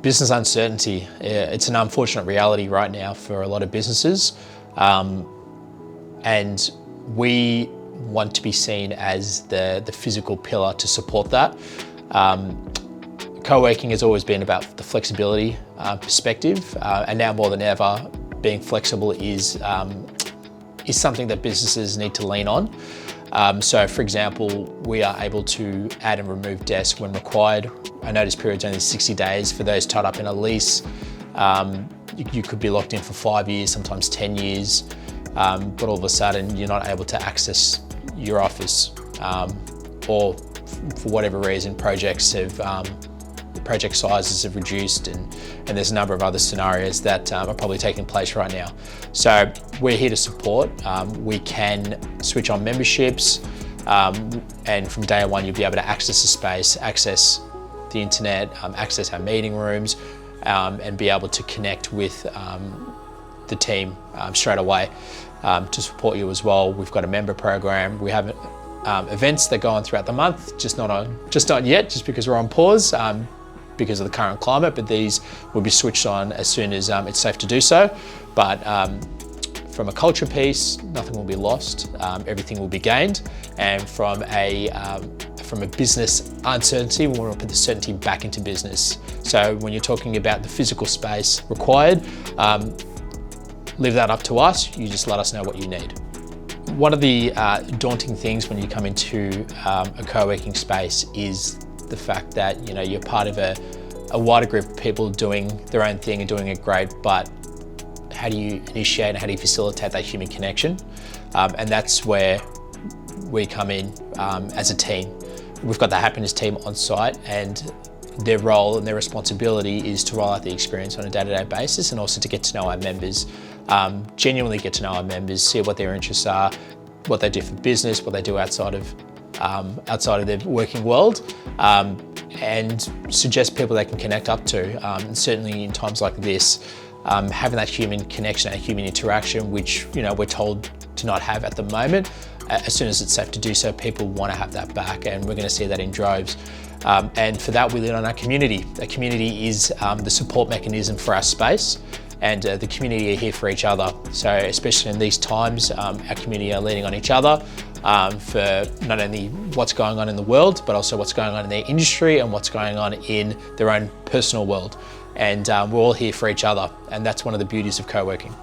Business uncertainty, it's an unfortunate reality right now for a lot of businesses. And we want to be seen as the physical pillar to support that. Co-working has always been about the flexibility perspective, and now more than ever, being flexible is something that businesses need to lean on. So for example, we are able to add and remove desks when required. Our notice period is only 60 days for those tied up in a lease. You could be locked in for 5 years, sometimes 10 years, but all of a sudden you're not able to access your office, or for whatever reason, project sizes have reduced, and there's a number of other scenarios that are probably taking place right now. So we're here to support. We can switch on memberships, and from day one you'll be able to access the space, access the internet, access our meeting rooms, and be able to connect with the team straight away to support you as well. We've got a member program. We have events that go on throughout the month, just not yet, just because we're on pause because of the current climate, but these will be switched on as soon as it's safe to do so. But from a culture piece, nothing will be lost, everything will be gained. And from a business uncertainty, we want to put the certainty back into business. So when you're talking about the physical space required, leave that up to us. You just let us know what you need. One of the daunting things when you come into a co-working space is the fact that you're part of a wider group of people doing their own thing and doing it great, but how do you initiate and how do you facilitate that human connection? And that's where we come in as a team. We've got the happiness team on site, and their role and their responsibility is to roll out the experience on a day-to-day basis, and also to get to know our members, genuinely get to know our members, see what their interests are, what they do for business, what they do outside of their working world, and suggest people they can connect up to. And certainly in times like this, having that human connection, that human interaction, which we're told to not have at the moment, as soon as it's safe to do so, people want to have that back, and we're going to see that in droves. And for that, we lean on our community. The community is the support mechanism for our space, and the community are here for each other. So especially in these times, our community are leaning on each other for not only what's going on in the world, but also what's going on in their industry and what's going on in their own personal world. And we're all here for each other, and that's one of the beauties of co-working.